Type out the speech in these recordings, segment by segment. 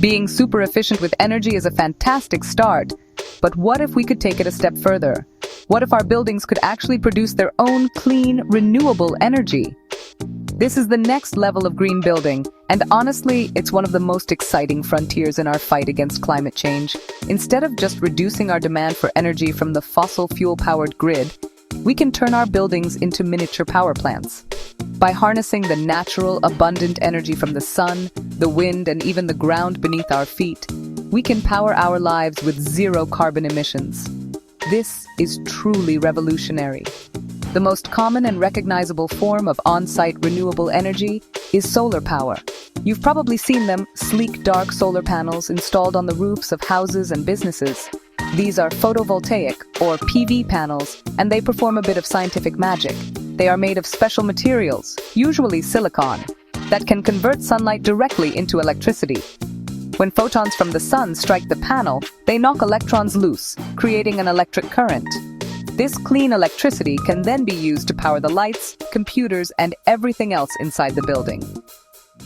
Being super efficient with energy is a fantastic start, but what if we could take it a step further? What if our buildings could actually produce their own clean, renewable energy? This is the next level of green building, and honestly, it's one of the most exciting frontiers in our fight against climate change. Instead of just reducing our demand for energy from the fossil fuel-powered grid, we can turn our buildings into miniature power plants. By harnessing the natural, abundant energy from the sun, the wind, and even the ground beneath our feet, we can power our lives with zero carbon emissions. This is truly revolutionary. The most common and recognizable form of on-site renewable energy is solar power. You've probably seen them, sleek, dark solar panels installed on the roofs of houses and businesses. These are photovoltaic, or PV panels, and they perform a bit of scientific magic. They are made of special materials, usually silicon, that can convert sunlight directly into electricity. When photons from the sun strike the panel, they knock electrons loose, creating an electric current. This clean electricity can then be used to power the lights, computers, and everything else inside the building.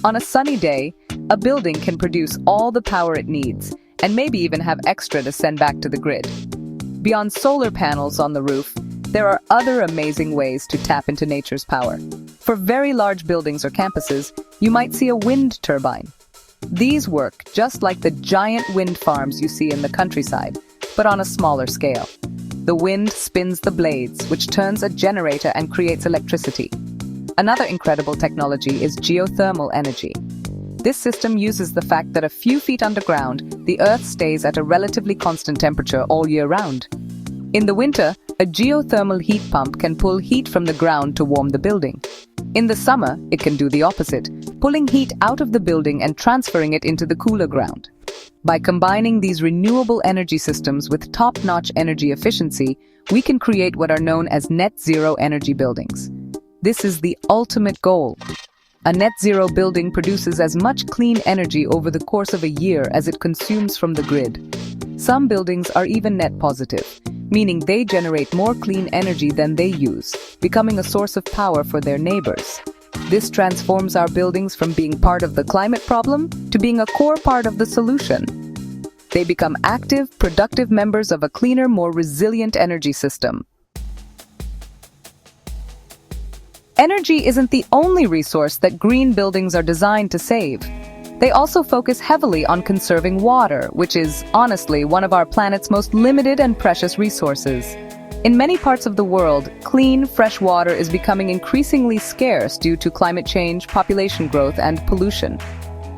On a sunny day, a building can produce all the power it needs, and maybe even have extra to send back to the grid. Beyond solar panels on the roof, there are other amazing ways to tap into nature's power. For very large buildings or campuses, you might see a wind turbine. These work just like the giant wind farms you see in the countryside, but on a smaller scale. The wind spins the blades, which turns a generator and creates electricity. Another incredible technology is geothermal energy. This system uses the fact that a few feet underground, the Earth stays at a relatively constant temperature all year round. In the winter, a geothermal heat pump can pull heat from the ground to warm the building. In the summer, it can do the opposite, pulling heat out of the building and transferring it into the cooler ground. By combining these renewable energy systems with top-notch energy efficiency, we can create what are known as net-zero energy buildings. This is the ultimate goal. A net-zero building produces as much clean energy over the course of a year as it consumes from the grid. Some buildings are even net positive, meaning they generate more clean energy than they use, becoming a source of power for their neighbors. This transforms our buildings from being part of the climate problem to being a core part of the solution. They become active, productive members of a cleaner, more resilient energy system. Energy isn't the only resource that green buildings are designed to save. They also focus heavily on conserving water, which is, honestly, one of our planet's most limited and precious resources. In many parts of the world, clean, fresh water is becoming increasingly scarce due to climate change, population growth, and pollution.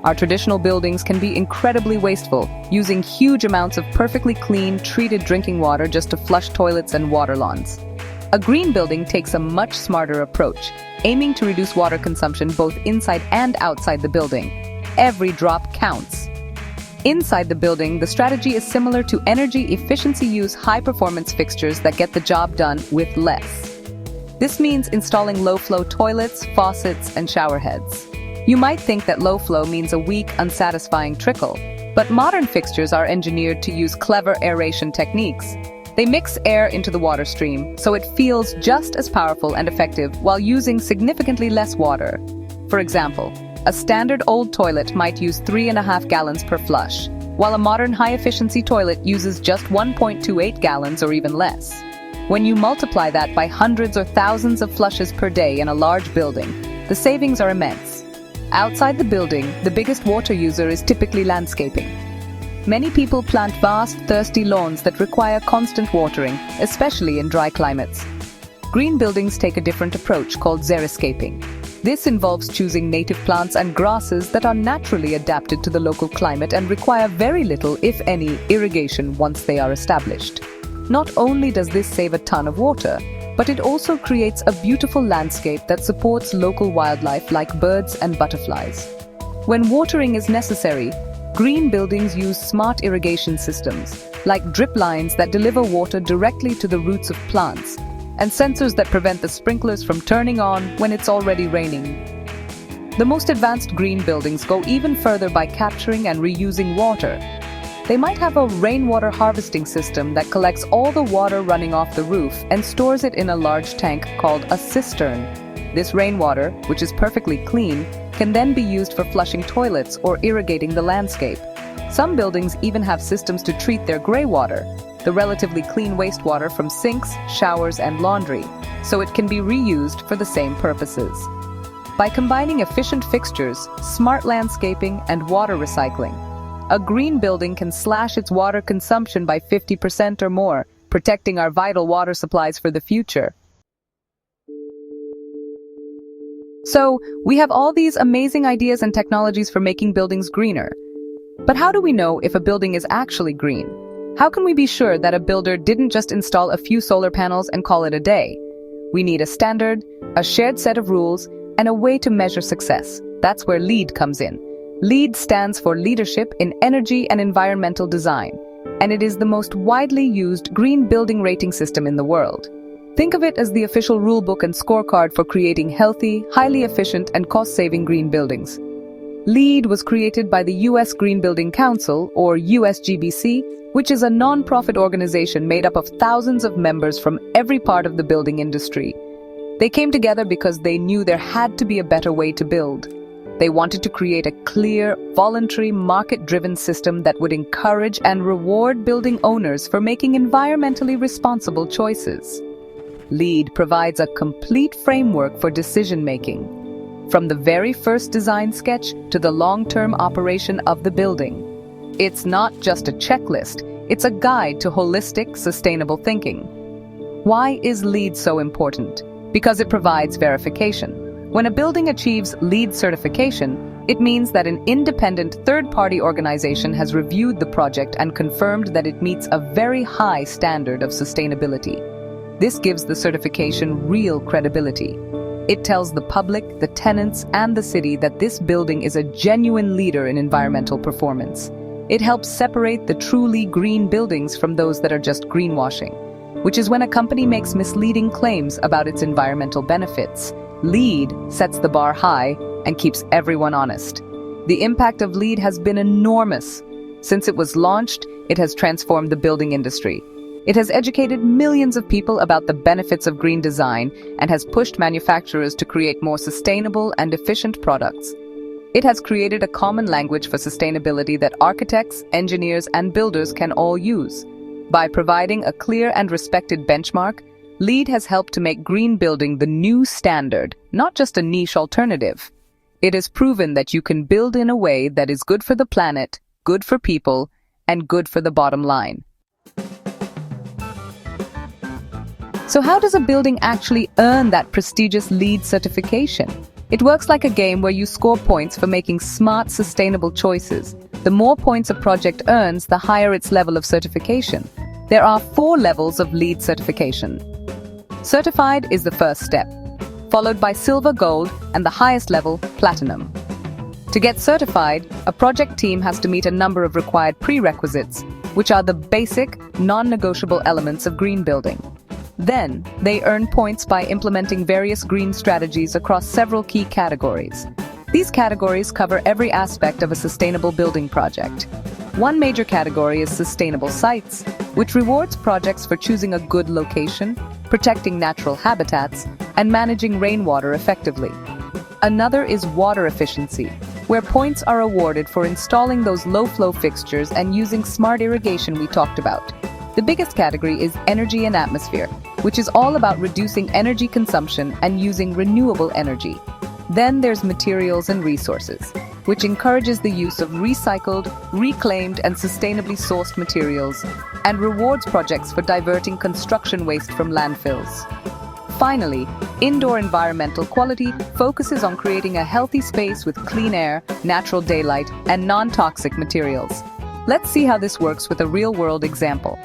Our traditional buildings can be incredibly wasteful, using huge amounts of perfectly clean, treated drinking water just to flush toilets and water lawns. A green building takes a much smarter approach, aiming to reduce water consumption both inside and outside the building. Every drop counts. Inside the building, the strategy is similar to energy efficiency use high-performance fixtures that get the job done with less. This means installing low-flow toilets, faucets, and shower heads. You might think that low flow means a weak, unsatisfying trickle, but modern fixtures are engineered to use clever aeration techniques. They mix air into the water stream, so it feels just as powerful and effective while using significantly less water. For example, a standard old toilet might use 3.5 gallons per flush, while a modern high-efficiency toilet uses just 1.28 gallons or even less. When you multiply that by hundreds or thousands of flushes per day in a large building, the savings are immense. Outside the building, the biggest water user is typically landscaping. Many people plant vast, thirsty lawns that require constant watering, especially in dry climates. Green buildings take a different approach called xeriscaping. This involves choosing native plants and grasses that are naturally adapted to the local climate and require very little, if any, irrigation once they are established. Not only does this save a ton of water, but it also creates a beautiful landscape that supports local wildlife like birds and butterflies. When watering is necessary, green buildings use smart irrigation systems, like drip lines that deliver water directly to the roots of plants, and sensors that prevent the sprinklers from turning on when it's already raining. The most advanced green buildings go even further by capturing and reusing water. They might have a rainwater harvesting system that collects all the water running off the roof and stores it in a large tank called a cistern. This rainwater, which is perfectly clean, can then be used for flushing toilets or irrigating the landscape. Some buildings even have systems to treat their gray water, the relatively clean wastewater from sinks, showers, and laundry, so it can be reused for the same purposes. By combining efficient fixtures, smart landscaping, and water recycling, a green building can slash its water consumption by 50% or more, protecting our vital water supplies for the future. So, we have all these amazing ideas and technologies for making buildings greener. But how do we know if a building is actually green? How can we be sure that a builder didn't just install a few solar panels and call it a day? We need a standard, a shared set of rules, and a way to measure success. That's where LEED comes in. LEED stands for Leadership in Energy and Environmental Design, and it is the most widely used green building rating system in the world. Think of it as the official rulebook and scorecard for creating healthy, highly efficient, and cost-saving green buildings. LEED was created by the U.S. Green Building Council, or USGBC, which is a non-profit organization made up of thousands of members from every part of the building industry. They came together because they knew there had to be a better way to build. They wanted to create a clear, voluntary, market-driven system that would encourage and reward building owners for making environmentally responsible choices. LEED provides a complete framework for decision-making, from the very first design sketch to the long-term operation of the building. It's not just a checklist, it's a guide to holistic, sustainable thinking. Why is LEED so important? Because it provides verification. When a building achieves LEED certification, it means that an independent third-party organization has reviewed the project and confirmed that it meets a very high standard of sustainability. This gives the certification real credibility. It tells the public, the tenants, and the city that this building is a genuine leader in environmental performance. It helps separate the truly green buildings from those that are just greenwashing, which is when a company makes misleading claims about its environmental benefits. LEED sets the bar high and keeps everyone honest. The impact of LEED has been enormous. Since it was launched, it has transformed the building industry. It has educated millions of people about the benefits of green design and has pushed manufacturers to create more sustainable and efficient products. It has created a common language for sustainability that architects, engineers, and builders can all use. By providing a clear and respected benchmark, LEED has helped to make green building the new standard, not just a niche alternative. It has proven that you can build in a way that is good for the planet, good for people, and good for the bottom line. So how does a building actually earn that prestigious LEED certification? It works like a game where you score points for making smart, sustainable choices. The more points a project earns, the higher its level of certification. There are 4 levels of LEED certification. Certified is the first step, followed by silver, gold, and the highest level, platinum. To get certified, a project team has to meet a number of required prerequisites, which are the basic, non-negotiable elements of green building. Then, they earn points by implementing various green strategies across several key categories. These categories cover every aspect of a sustainable building project. One major category is sustainable sites, which rewards projects for choosing a good location, protecting natural habitats, and managing rainwater effectively. Another is water efficiency, where points are awarded for installing those low-flow fixtures and using smart irrigation we talked about. The biggest category is energy and atmosphere, which is all about reducing energy consumption and using renewable energy. Then there's materials and resources, which encourages the use of recycled, reclaimed, and sustainably sourced materials, and rewards projects for diverting construction waste from landfills. Finally, indoor environmental quality focuses on creating a healthy space with clean air, natural daylight, and non-toxic materials. Let's see how this works with a real-world example.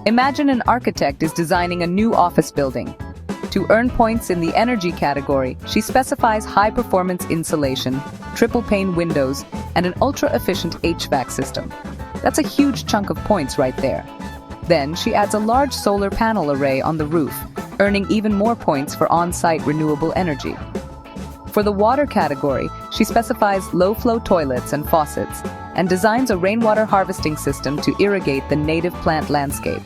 Imagine an architect is designing a new office building. To earn points in the energy category, she specifies high-performance insulation, triple-pane windows, and an ultra-efficient HVAC system. That's a huge chunk of points right there. Then she adds a large solar panel array on the roof, earning even more points for on-site renewable energy. For the water category, she specifies low-flow toilets and faucets, and designs a rainwater harvesting system to irrigate the native plant landscape.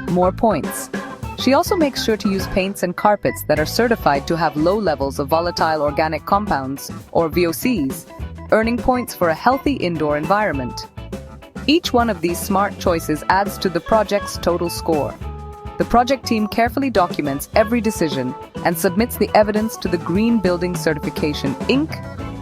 More points. She also makes sure to use paints and carpets that are certified to have low levels of volatile organic compounds, or VOCs, earning points for a healthy indoor environment. Each one of these smart choices adds to the project's total score. The project team carefully documents every decision and submits the evidence to the Green Building Certification Inc.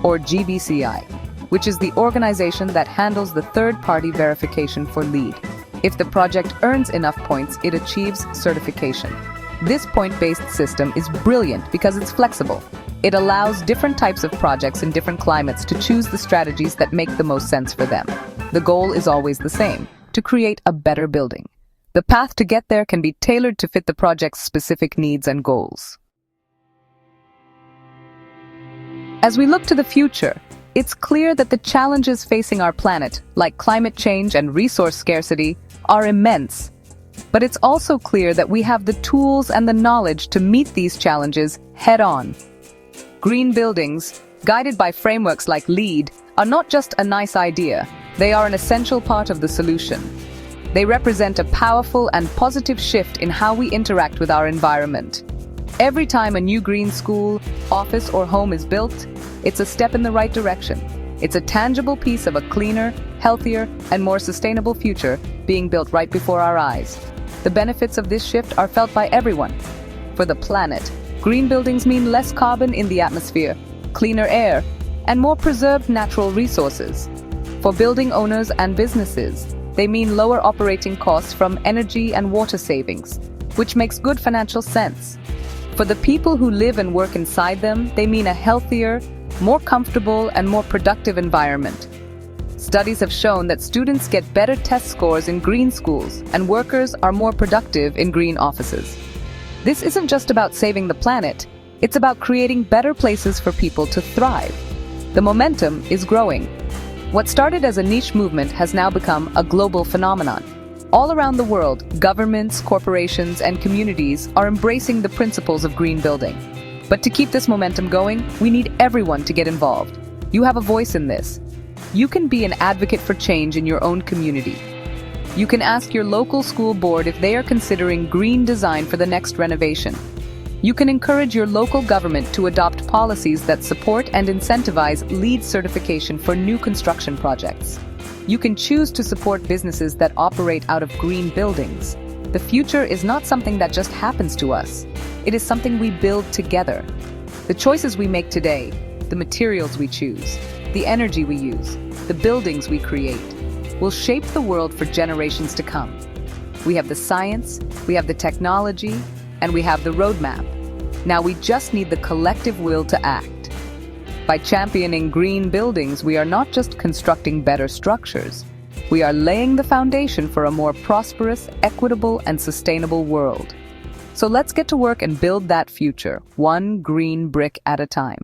or GBCI, which is the organization that handles the third-party verification for LEED. If the project earns enough points, it achieves certification. This point-based system is brilliant because it's flexible. It allows different types of projects in different climates to choose the strategies that make the most sense for them. The goal is always the same: to create a better building. The path to get there can be tailored to fit the project's specific needs and goals. As we look to the future, it's clear that the challenges facing our planet, like climate change and resource scarcity, are immense. But it's also clear that we have the tools and the knowledge to meet these challenges head-on. Green buildings, guided by frameworks like LEED, are not just a nice idea, they are an essential part of the solution. They represent a powerful and positive shift in how we interact with our environment. Every time a new green school, office, or home is built, it's a step in the right direction. It's a tangible piece of a cleaner, healthier, and more sustainable future being built right before our eyes. The benefits of this shift are felt by everyone. For the planet, green buildings mean less carbon in the atmosphere, cleaner air, and more preserved natural resources. For building owners and businesses, they mean lower operating costs from energy and water savings, which makes good financial sense. For the people who live and work inside them, they mean a healthier, more comfortable, and more productive environment. Studies have shown that students get better test scores in green schools, and workers are more productive in green offices. This isn't just about saving the planet, it's about creating better places for people to thrive. The momentum is growing. What started as a niche movement has now become a global phenomenon. All around the world, governments, corporations, and communities are embracing the principles of green building. But to keep this momentum going, we need everyone to get involved. You have a voice in this. You can be an advocate for change in your own community. You can ask your local school board if they are considering green design for the next renovation. You can encourage your local government to adopt policies that support and incentivize LEED certification for new construction projects. You can choose to support businesses that operate out of green buildings. The future is not something that just happens to us. It is something we build together. The choices we make today, the materials we choose, the energy we use, the buildings we create, will shape the world for generations to come. We have the science, we have the technology, and we have the roadmap. Now we just need the collective will to act. By championing green buildings, we are not just constructing better structures. We are laying the foundation for a more prosperous, equitable, and sustainable world. So let's get to work and build that future, one green brick at a time.